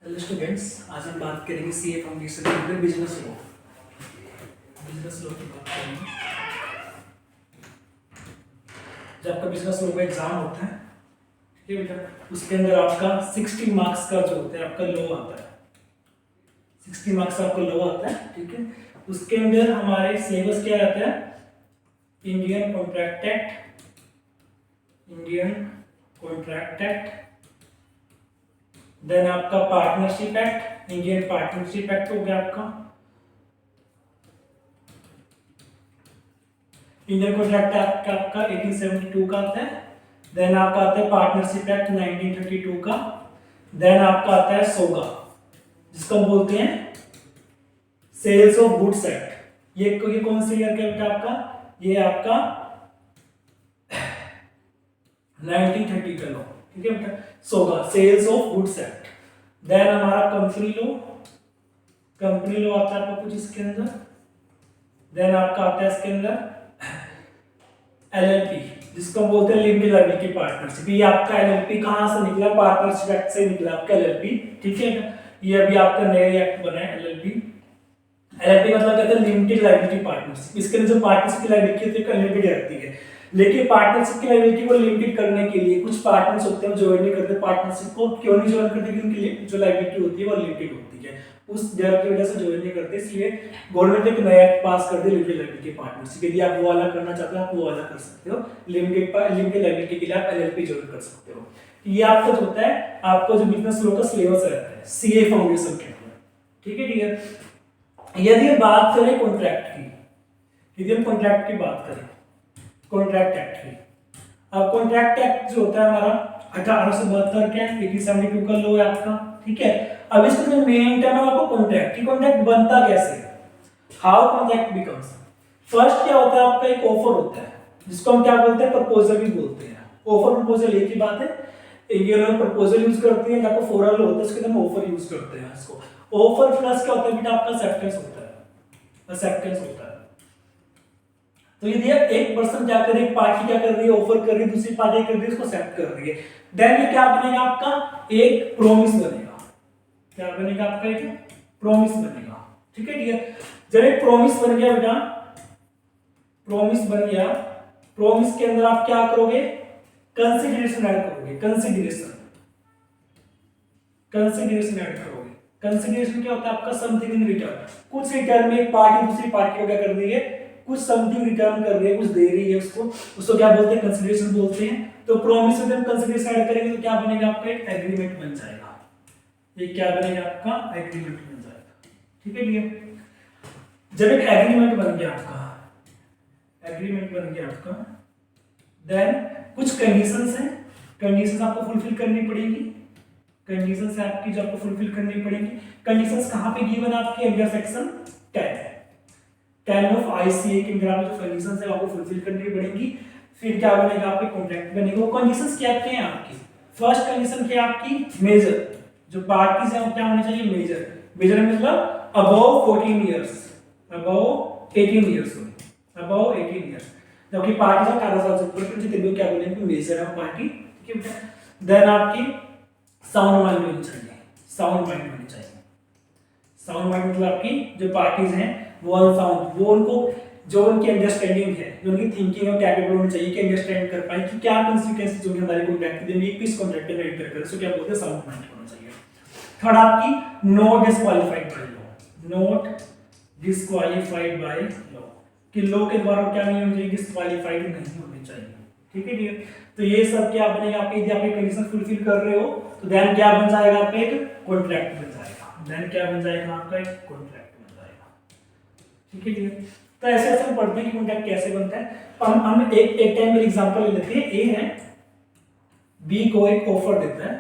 Hello students, आज हम बात करेंगे सीए फाउंडेशन के बिजनेस लॉ। बिजनेस लॉ की बात करेंगे। जब आपका बिजनेस लॉ का एग्जाम होता है, ठीक है बेटा, उसके अंदर आपका 60 मार्क्स का जो होता है आपका लॉ आता है। 60 मार्क्स का आपका लॉ आता है, ठीक है। उसके अंदर हमारे सिलेबस क्या आता है? Indian contract act, Indian contract act, then आपका partnership act, Indian partnership act हो गया आपका, इंडियन कॉन्ट्रैक्ट एक्ट आपका 1872 का आता है, देन आपका आता है पार्टनरशिप एक्ट 1932 का, देन आपका आता है सोगा, जिसको हम बोलते हैं सेल्स ऑफ गुड्स एक्ट। ये कौन सी ईयर का बेटा आपका? ये आपका 1930 का लॉ, ठीक है बेटा, सोगा sales of goods act. Then हमारा कंपनी लॉ आता है आपका कुछ इसके अंदर। देन आपका आता है इसके अंदर एलएलपी, जिसको हम बोलते हैं लिमिटेड लायबिलिटी पार्टनरशिप। ये आपका एलएलपी कहां से निकला? पार्टनरशिप एक्ट से निकला आपका एलएलपी, ठीक है। ये अभी आपका नया एक्ट बना है एलएलपी। एलएलपी मतलब कहते हैं लिमिटेड लायबिलिटी पार्टनरशिप। इसके अंदर जो पार्टनरशिप की लायबिलिटी होती है लिमिटेड रहती है, लेकिन पार्टनरशिप की लायबिलिटी को लिमिटेड करने के लिए कुछ पार्टनर्स होते हैं ज्वाइन नहीं करते पार्टनरशिप को। क्यों नहीं ज्वाइन करते? क्योंकि उनकी जो लायबिलिटी होती है वो लिमिटेड होती है, उस डर की वजह से ज्वाइन नहीं करते। इसलिए गवर्नमेंट ने एक नया एक्ट पास कर दिया लिमिटेड लायबिलिटी पार्टनरशिप। यदि आप वो वाला करना चाहते हो आप वो वाला कर सकते हो। लिमिटेड लायबिलिटी के लिए आप एलएलपी ज्वाइन कर सकते हो। ये आपका जो होता है आपका जो बिजनेस लॉ का सिलेबस रहता है सीए फाउंडेशन के अंदर, ठीक है, ठीक है। यदि हम बात करें कॉन्ट्रैक्ट की, यदि हम कॉन्ट्रैक्ट की बात करें, कॉन्ट्रैक्ट एक्ट की, अब कॉन्ट्रैक्ट एक्ट जो होता है हमारा 1872 का 1872 का लॉ है आपका, ठीक है। अब इसका जो मेन टर्म है आपको कॉन्ट्रैक्ट, की कॉन्ट्रैक्ट बनता कैसे है? How contract becomes. फर्स्ट क्या होता है आपका? एक ऑफर होता है, जिसको हम क्या बोलते हैं? प्रपोजल भी बोलते हैं। ऑफर प्रपोजल एक ही बात है। इंडियन लोग प्रपोजल यूज करते हैं, आपको फॉरल होता है, उसके हम ऑफर यूज करते हैं इसको। ऑफर प्लस क्या होता है बेटा आपका? एक्सेप्टेंस होता है, एक्सेप्टेंस होता है। तो यदि एक पर्सन क्या कर रही है, एक पार्टी क्या कर रही है, ऑफर कर रही है, दूसरी पार्टी कर रही है, उसको एक्सेप्ट कर रही है, देन ये क्या बनेगा आपका? एक प्रॉमिस बनेगा। क्या बनेगा आपका? एक प्रॉमिस बनेगा, ठीक है, ठीक है। जब एक प्रॉमिस बन गया बेटा, प्रॉमिस बन गया, प्रॉमिस के अंदर आप क्या करोगे? कंसीडरेशन ऐड करोगे, कंसीडरेशन, कंसीडरेशन ऐड करोगे। कंसीडरेशन क्या होता है आपका? Something in return. कुछ रिटर्न में एक पार्टी दूसरी पार्टी को क्या कर रही है? कुछ समथिंग रिटर्न कर रही है, कुछ दे रही है उसको क्या बोलते हैं? कंसीडरेशन बोलते हैं। तो प्रॉमिस में जब कंसीडरेशन ऐड करेंगे तो क्या बनेगा आपका? एक एग्रीमेंट बन जाएगा। ये क्या बनेगा आपका? एग्रीमेंट बन जाएगा, ठीक है, ठीक है। जब एक एग्रीमेंट बन गया आपका, एग्रीमेंट बन गया आपका, देन कुछ कंडीशंस हैं, कंडीशंस आपको फुलफिल करनी पड़ेगी। कंडीशंस है आपकी जो आपको फुलफिल करनी पड़ेगी। कंडीशंस कहां पे गिवन आपके? अंडर सेक्शन 10 ऑफ आईसीए के अंदर आपको जो कंडीशंस है आपको फुलफिल करनी पड़ेगी। फिर क्या बनेगा? आपके कॉन्ट्रैक्ट बनेगा। वो कंडीशंस क्या क्या हैं आपकी? फर्स्ट कंडीशन क्या है आपकी? मेजर, जो पार्टीज हैं वो क्या होने चाहिए? मेजर। मेजर मतलब अबव 14 इयर्स, अबव 18 इयर्स हो, अबव 18 इयर्स। जबकि पार्टी से 18 साल से ऊपर की तभी क्या बोलेंगे? मेजर है पार्टी, ठीक है बेटा। देन आपकी साउंड माइंड होनी चाहिए, साउंड माइंड होनी चाहिए। साउंड माइंड मतलब आपकी जो पार्टीज हैं वो अनसाउंड, वो उनको जो उनकी अंडरस्टैंडिंग है, जो उनकी थिंकिंग है कैपेबल होनी चाहिए कि अंडरस्टैंड कर पाए कि क्या कॉन्सिक्वेंसेस जो हमारे कॉन्ट्रैक्ट के लिए किस कॉन्ट्रैक्ट में एंटर करें, सो क्या बोलते हैं? साउंड माइंड होना चाहिए। थर्ड आपकी not disqualified by law, not disqualified by law, कि लॉ के द्वारा क्या नहीं होनी चाहिए? डिस्क्वालीफाइड नहीं होनी चाहिए, ठीक है, ठीक है। तो ये सब क्या बनेगा आपके? यदि आप एक कंडीशन फुलफिल कर रहे हो तो देन क्या बन जाएगा? आपका एक कॉन्ट्रैक्ट बन जाएगा। देन क्या बन जाएगा? आपका एक कॉन्ट्रैक्ट बन जाएगा, ठीक है, ठीक है। तो ऐसे ऐसे हम पढ़ते हैं कि कॉन्ट्रैक्ट कैसे बनता है। हम एक टाइम में एग्जांपल ले लेते हैं। ए है, बी को एक ऑफर देता है,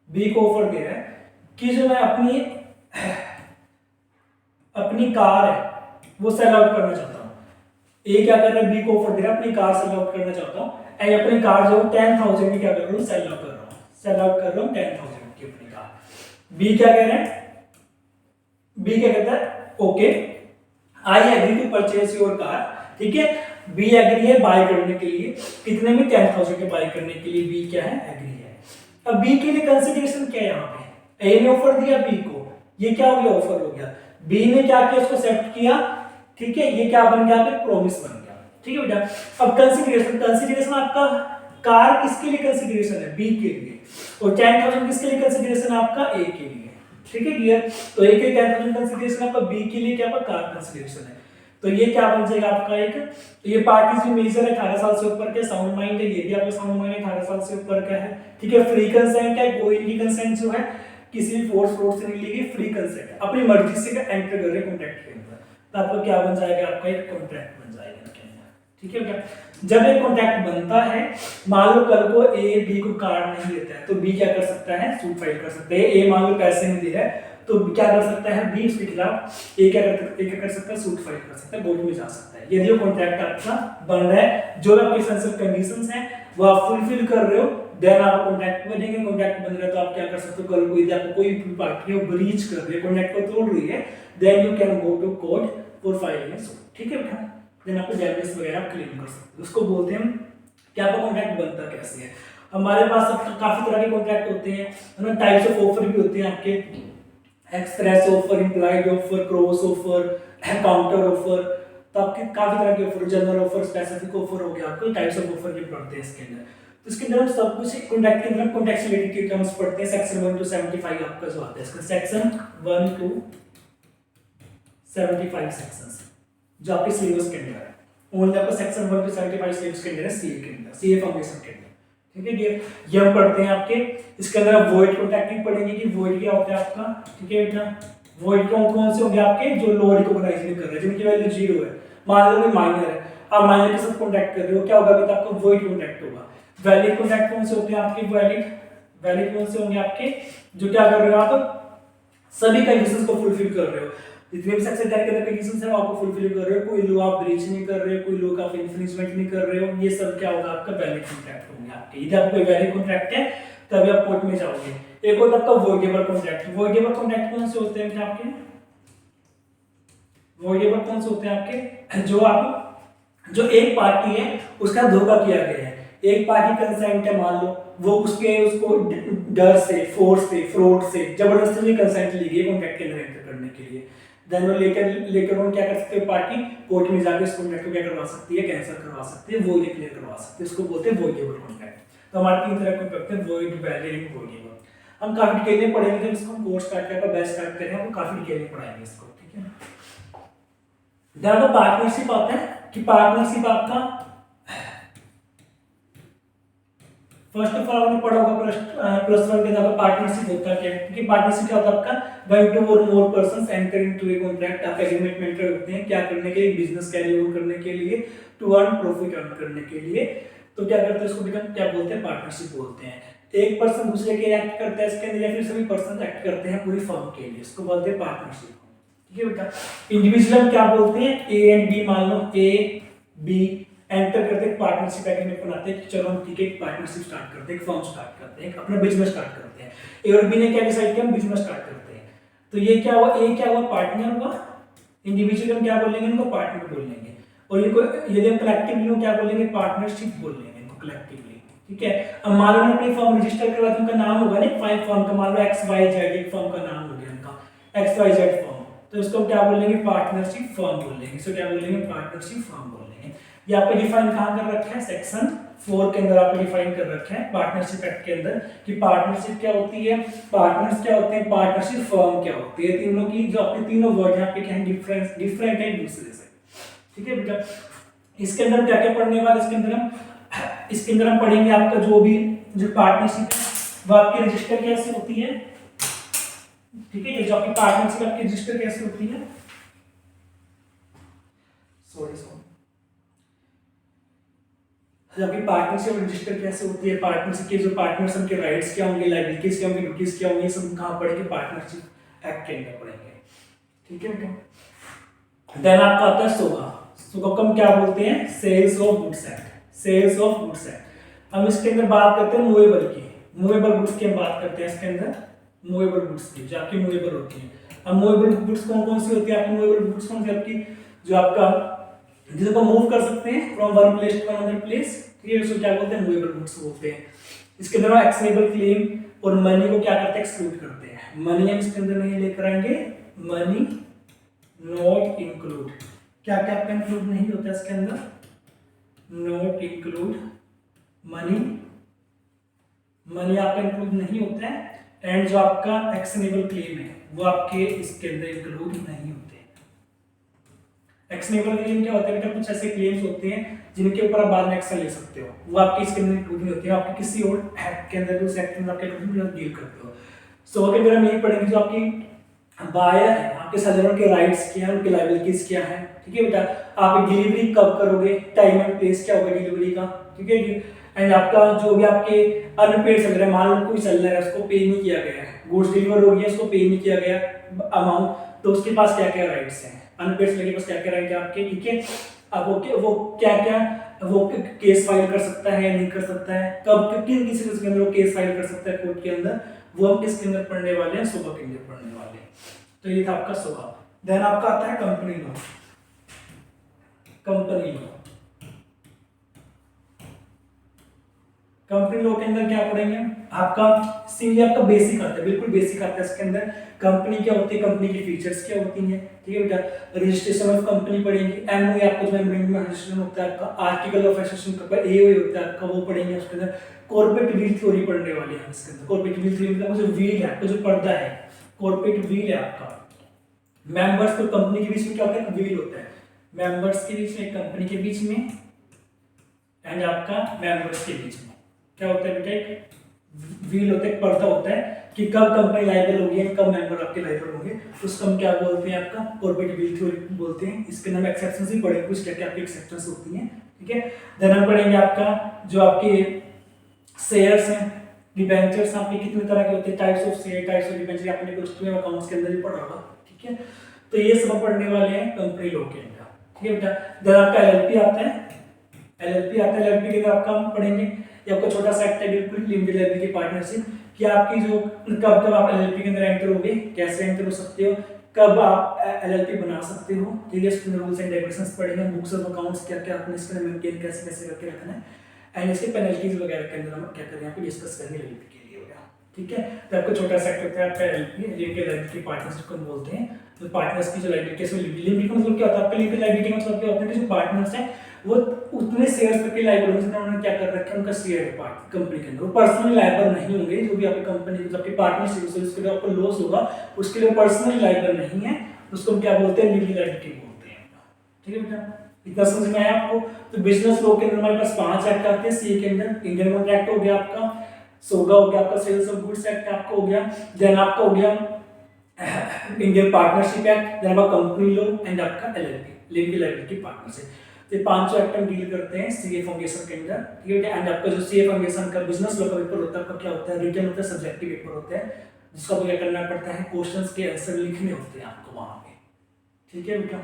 बी को ऑफर दे रहा है कि जो मैं अपनी कार है वो सेल आउट करना चाहता हूँ। ए क्या कर रहा है? बी को ऑफर दे रहा है अपनी कार सेल आउट करना चाहता हूँ। एंड अपनी कार जो 10,000 में क्या कर रहा हूँ? सेल आउट कर रहा हूँ, सेल आउट कर रहा हूँ 10,000 की अपनी कार। बी क्या कह रहे हैं? बी क्या कहता है? Okay, I agree to purchase your car, ठीक है। बी एग्री है बाय करने के लिए, कितने में? 10,000 के बाय करने के लिए बी क्या है? एग्री है। अब बी के लिए कंसीडरेशन क्या है यहाँ पे? ए ने ऑफर दिया बी को, ये क्या हो गया, ऑफर हो गया। बी ने क्या किया, उसको एक्सेप्ट किया, ठीक है, ये क्या बन गया, प्रॉमिस बन गया, ठीक है बेटा। अब कंसीडरेशन आपका कार किसके लिए कंसीडरेशन है, बी के लिए, और 10,000 किसके लिए कंसीडरेशन है, आपका ए के लिए, ठीक है क्लियर। तो ए के 10,000 कंसीडरेशन आपका, बी के लिए क्या आपका कार कंसीडरेशन है। तो ये क्या बन जाएगा आपका एक, ये पार्टीज भी मेजर है 18 साल से ऊपर के, साउंड माइंड है, ये भी आपका साउंड माइंड 18 साल से ऊपर का है, ठीक है। फ्री कंसेंट है, कोई भी कंसेंट जो है किसी भी फोर्स से नहीं लेगी, फ्री कंसेंट है, अपनी मर्जी से एंटर कर रहे कॉन्ट्रैक्ट के अंदर, तो आपका क्या बन जाएगा, आपका एक कॉन्ट्रैक्ट बन जाएगा, ठीक है क्या। जब एक कॉन्ट्रैक्ट बनता है, मान लो कल को ए बी को कार्ड नहीं देता है, तो बी क्या कर सकता है, सूट फाइल कर सकता है। ए मान लो पैसे नहीं दे रहा है, तो क्या कर सकता है, बी उसके खिलाफ ए क्या कर सकता है, सूट फाइल कर सकता है, कोर्ट में जा सकता है। यदि वो कॉन्ट्रैक्ट आपका बन रहा है, जो आपके एसेंशियल कंडीशंस हैं वो आप फुलफिल कर रहे हो, देन आप कॉन्ट्रैक्ट बनेंगे। कॉन्ट्रैक्ट बन रहा है तो आप क्या कर सकते हो, कल को यदि आपको कोई पार्टी है वो ब्रीच कर रही है, कॉन्ट्रैक्ट को तोड़ रही है, then you can go to court for filing a suit, ठीक है बेटा। देन आपको डैमेज वगैरह क्लेम कर सकते हो, उसको बोलते हैं कि आपका कॉन्ट्रैक्ट बनता कैसे है। हमारे पास अब काफी तरह के कॉन्ट्रैक्ट होते हैं, है ना, टाइप्स ऑफ ऑफर भी होते हैं आपके, express offer, implied offer, cross offer, counter offer, तो आपके काफी तरह के offer, general offer, specific offer हो गया, आपको टाइप्स ऑफ ऑफर भी पढ़ते हैं इसके अंदर। तो इसके अंदर हम सब कुछ कॉन्ट्रैक्ट के अंदर कॉन्ट्रैक्ट से रिलेटेड के टर्म्स पढ़ते हैं। सेक्शन 1 to 75 आपका जो आता है, इसका सेक्शन 1 to 75 सेक्शंस जो आपके सिलेबस के अंदर है, ओनली आपका सेक्शन 1 to 75 सिलेबस के अंदर है, सीए के अंदर, सीए फाउंडेशन के अंदर, ठीक है। ये हम पढ़ते हैं आपके, इसके अंदर आप वॉइड कॉन्ट्रैक्ट भी पढ़ेंगे कि वॉइड क्या होता है आपका, ठीक है बेटा। वॉइड कौन से होंगे आपके, जो लो रिकॉग्नाइज नहीं कर रहे, जिनकी वैल्यू 0 है, मान लो कोई माइनर है, आप माइनर के साथ कॉन्ट्रैक्ट कर रहे हो, क्या होगा बेटा, आपका वॉइड कॉन्ट्रैक्ट होगा। वैलिड कॉन्ट्रैक्ट कौन से होते हैं आपके, वैलिड कौन से होंगे आपके, जो क्या कर रहे हो आप, सभी कंडीशंस को फुलफिल कर रहे हो, जितने भी सेक्शन के अंदर कंडीशंस हैं वो आपको फुलफिल कर रहे हो, कोई लो आप ब्रीच नहीं कर रहे हो, कोई लो का आप इन्फ्रिंजमेंट नहीं कर रहे हो, ये सब क्या होगा आपका वैलिड कॉन्ट्रैक्ट होंगे आपके। यदि आपको वैलिड कॉन्ट्रैक्ट है तभी आप कोर्ट में जाओगे। एक होता है आपका वॉइडेबल कॉन्ट्रैक्ट। वॉइडेबल कॉन्ट्रैक्ट कौन से होते हैं आपके, वॉइडेबल कौन से होते हैं आपके, जो एक पार्टी है उसका धोखा किया गया है, एक पार्टी कंसेंट है, मान लो वो उसको डर से, फोर्स से, फ्रॉड से जबरदस्ती कंसेंट ली गई कॉन्ट्रैक्ट के अंदर एंटर करने के लिए, देन वो लेकर on क्या कर सकते हैं, पार्टी कोर्ट में जाकर इस कॉन्ट्रैक्ट को क्या करवा सकती है, कैंसिल करवा सकती है, वॉइड डिक्लेयर करवा सकती है, इसको बोलते हैं वॉइडेबल कॉन्ट्रैक्ट। तो हमारे 3 तरह के कॉन्ट्रैक्ट हैं, वॉइड, वैलिड एंड वॉइडेबल। हम काफी डिटेल में पढ़ेंगे, जब इसको हम कोर्स स्टार्ट करेंगे, बैच स्टार्ट करेंगे, हम काफी डिटेल में पढ़ाएंगे इसको, ठीक है। देन आपका पार्टनरशिप आता है कि पार्टनरशिप आपका फर्स्ट ऑफ ऑल आपने पढ़ा होगा प्लस 1 के अंदर पार्टनरशिप होता है क्या, क्योंकि पार्टनरशिप क्या होता है आपका, when two or more persons enter into a contract, आप एग्रीमेंट में एंटर करते हैं क्या करने के लिए, बिजनेस कैरी ओवर करने के लिए, टू अर्न प्रॉफिट अर्न करने के लिए, तो क्या करते हैं उसको बिकम क्या बोलते हैं, पार्टनरशिप बोलते हैं। एक पर्सन दूसरे के एक्ट करता है इसके अंदर, या फिर सभी पर्सन एक्ट करते हैं पूरी फर्म के लिए, इसको बोलते हैं पार्टनरशिप, ठीक है बेटा। इंडिविजुअल क्या बोलते हैं, ए एंड बी, मान लो ए बी एंटर करते हैं, पार्टनरशिप एग्रीमेंट बनाते हैं कि चलो हम ठीक है पार्टनरशिप स्टार्ट करते हैं, एक फर्म स्टार्ट करते हैं, अपना बिजनेस स्टार्ट करते हैं। ए और बी ने क्या डिसाइड किया, हम बिजनेस स्टार्ट करते हैं, तो ये क्या हुआ, ए क्या हुआ, पार्टनर हुआ, इंडिविजुअल हम क्या बोलेंगे, इनको पार्टनर बोलेंगे, और इनको यदि हम कलेक्टिवली हो क्या बोलेंगे, पार्टनरशिप बोलेंगे इनको कलेक्टिवली, ठीक है। अब मान लो अपनी फर्म रजिस्टर करवा, उनका नाम होगा ना, फाइव फर्म का, मान लो XYZ एक फर्म का नाम हो गया उनका, XYZ फर्म, तो इसको क्या बोलेंगे, पार्टनरशिप फर्म बोलेंगे, इसको क्या बोलेंगे, पार्टनरशिप फर्म बोलेंगे। ये आपको डिफाइन कहां कर रखा है, सेक्शन 4 के अंदर आपको डिफाइन कर रखा है पार्टनरशिप एक्ट के अंदर, कि पार्टनरशिप क्या होती है, पार्टनर्स क्या होते हैं, पार्टनरशिप फर्म क्या होती है, तीनों की जो आपके तीनों वर्ड यहाँ पे क्या है, डिफरेंट है एक दूसरे से, ठीक है बेटा। इसके अंदर क्या क्या पढ़ने वाले, इसके अंदर हम पढ़ेंगे आपका जो पार्टनरशिप है वो आपकी रजिस्टर कैसे होती है, ठीक है, जो आपकी पार्टनरशिप आपकी रजिस्टर कैसे होती है, सॉरी आपकी पार्टनरशिप रजिस्टर कैसे होती है, पार्टनरशिप के जो पार्टनर्स उनके राइट्स क्या होंगे, लायबिलिटीज क्या होंगी, ड्यूटीज क्या होंगी, सब कहां पढ़ेंगे, पार्टनरशिप एक्ट के अंदर पढ़ेंगे, ठीक है बेटा। देन आपका आता है सोगा, सोगा को हम क्या बोलते हैं, sales of goods act, sales of goods act. हम इसके अंदर बात करते हैं मूवेबल की, मूवेबल गुड्स की हम बात करते हैं इसके अंदर, मूवेबल गुड्स की जो आपकी मूवेबल होती है। अब मूवेबल गुड्स कौन कौन सी होती है आपकी, मूवेबल गुड्स कौन सी आपकी, जो आपका जिसको मूव कर सकते हैं from one place to another place, ठीक है, उसको क्या बोलते हैं, मूवेबल गुड्स बोलते हैं। इसके अंदर एक्शनेबल क्लेम और मनी को क्या करते हैं, एक्सक्लूड करते हैं। मनी हम इसके अंदर नहीं लेकर आएंगे, मनी नॉट इंक्लूड। क्या क्या आपका इंक्लूड नहीं होता है इसके अंदर, नॉट इंक्लूड मनी, मनी आपका इंक्लूड नहीं होता है। एंड जो आपका एक्शनेबल क्लेम है वो आपके इसके अंदर इंक्लूड नहीं होते। एक्शनेबल क्लेम क्या होता है बेटा, कुछ ऐसे क्लेम्स होते हैं जिनके ऊपर आप बाद में एक्शन ले सकते हो, वो आपके इसके अंदर इंक्लूड नहीं होते हैं, आपके किसी और एक्ट के अंदर, उस एक्ट में आपके डील करते हो। सो अगर मेरा यही पढ़ेंगे, जो आपकी बायर है, आपके सेलर के राइट्स क्या है, उनके लायबिलिटीज क्या है, ठीक है बेटा। आप डिलीवरी कब करोगे, टाइम एंड प्लेस क्या होगा डिलीवरी का, ठीक है जी। एंड आपका जो भी आपके अनपेड चल रहा है, मान लो कोई चल रहा है उसको पे नहीं किया गया है, गुड्स डिलीवर हो गया उसको पे नहीं किया गया अमाउंट, तो उसके पास क्या क्या राइट्स हैं, अनपेड सेलर के पास क्या क्या राइट है आपके, ठीक है। अब वो क्या क्या वो केस फाइल कर सकता है या नहीं कर सकता है, कब किन किसी के अंदर वो केस फाइल कर सकता है कोर्ट के अंदर, वो हम किसके अंदर पढ़ने वाले हैं, सुबह के अंदर पढ़ने वाले हैं। तो ये था आपका सुबह। देन आपका आता है company law. Company law, company law के अंदर क्या पढ़ेंगे, आपका सीधे आपका बेसिक आता है, बिल्कुल बेसिक आता है इसके अंदर। कंपनी क्या होती है, कंपनी की फीचर्स क्या होती हैं, ठीक है बेटा। रजिस्ट्रेशन ऑफ कंपनी पढ़ेंगे, एमओए आपको जो मेमोरेंडम ऑफ रजिस्ट्रेशन होता है आपका, आर्टिकल ऑफ एसोसिएशन का एओए होता है आपका, वो पढ़ेंगे उसके अंदर। कॉर्पोरेट व्हील थ्योरी पढ़ने वाले हैं इसके अंदर। कॉर्पोरेट व्हील थ्योरी मतलब जो व्हील है आपका, जो पर्दा है, कॉर्पोरेट व्हील है आपका। मेंबर्स तो कंपनी के बीच में क्या होता है, व्हील होता है, मेंबर्स के बीच में, कंपनी के बीच में एंड आपका मेंबर्स के बीच में क्या होता है बेटा, एक व्हील होता है, पर्दा होता है कि कब कंपनी लायबल होगी, कब मेंबर आपके लायबल होंगे, उसको हम क्या बोलते हैं, आपका कॉर्पोरेट व्हील थ्योरी बोलते हैं। इसके अंदर एक्सेप्शंस ही पढ़ेंगे, कुछ क्या क्या आपकी एक्सेप्शंस होती हैं, ठीक है। देन हम पढ़ेंगे आपका जो आपके शेयर्स हैं, डिबेंचर्स आपके कितने तरह के होते हैं, types of share, types of debenture, आपने प्लस टू अकाउंट्स के अंदर ही पढ़ा होगा, ठीक है। तो ये सब पढ़ने वाले हैं कंपनी लॉ के अंदर, ठीक है बेटा। देन आपका एलएलपी आता है, एलएलपी आता है, एलएलपी के अंदर आपका हम पढ़ेंगे, ये आपका छोटा सा एक्ट है, बिल्कुल लिमिटेड लायबिलिटी पार्टनरशिप, कि आपकी जो कब आप एलएलपी के अंदर एंटर होगे, कैसे एंटर हो सकते हो, कब आप एलएलपी बना सकते हो, ठीक है। इसके रूल्स एंड रेगुलेशंस पढ़ेंगे, बुक्स ऑफ अकाउंट्स क्या क्या आपने इसके अंदर मेंटेन कैसे कैसे करके रखना है, एंड इसके पेनल्टीज वगैरह के अंदर हम क्या करें, यहाँ पे डिस्कस करेंगे एलएलपी के लिए होगा, ठीक है। तो आपको छोटा सा एक्ट होता है आपका एलएलपी, लिमिटेड लायबिलिटी पार्टनरशिप को बोलते हैं। तो पार्टनर्स की जो लायबिलिटी है, लिमिटेड का मतलब क्या होता है, आपका लिमिटेड लायबिलिटी मतलब क्या होता है कि जो पार्टनर्स हैं वो उतने शेयर्स करके लायबल होंगे जितना उन्होंने क्या कर रखा है, उनका शेयर है पार्ट कंपनी के अंदर, वो पर्सनली लायबल नहीं होंगे। जो भी आपकी कंपनी मतलब आपकी पार्टनरशिप है उसके लिए आपको लॉस होगा, उसके लिए पर्सनली लायबल नहीं है, उसको हम क्या बोलते हैं, लीगल लायबिलिटी बोलते हैं, ठीक है बेटा। इतना समझ में आया आपको। तो बिजनेस लॉ के अंदर हमारे पास 5 एक्ट आते हैं, सी के अंदर इंडियन कॉन्ट्रैक्ट हो गया आपका, सोगा हो गया आपका, सेल्स ऑफ गुड्स एक्ट आपका हो गया, देन आपका हो गया इंडियन पार्टनरशिप एक्ट, देन आपका कंपनी लॉ एंड आपका एलएलपी, लिमिटेड लायबिलिटी पार्टनरशिप। तो 5 एक्ट हम डील करते हैं सीए फाउंडेशन के अंदर, ठीक है। एंड आपका जो सीए फाउंडेशन का बिजनेस लॉ का पेपर होता है, आपका क्या होता है, रिटन होता है, सब्जेक्टिव पेपर होता है, जिसको आपको क्या करना पड़ता है, क्वेश्चंस के आंसर लिखने होते हैं आपको वहां पे, ठीक है बेटा।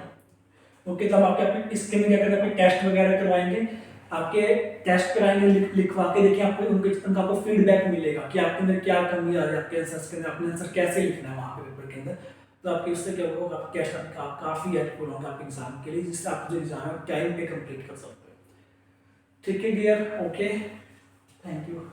ओके, तो हम आपके इसके में क्या करेंगे, आपके टेस्ट वगैरह करवाएंगे, आपके टेस्ट कराएंगे, लिखवा के देखिए आपको उनका आपको फीडबैक मिलेगा कि आपके अंदर क्या कमी आ रही है, आपके आंसर्स के अंदर, अपने आंसर कैसे लिखना है वहां पे पेपर के अंदर। तो आपके उससे क्या होगा, आपका टेस्ट आपका काफी हेल्पफुल होगा आपके एग्जाम के लिए, जिससे आप जो एग्जाम है टाइम पे कंप्लीट कर सकते हो, ठीक है डियर। Okay, thank you.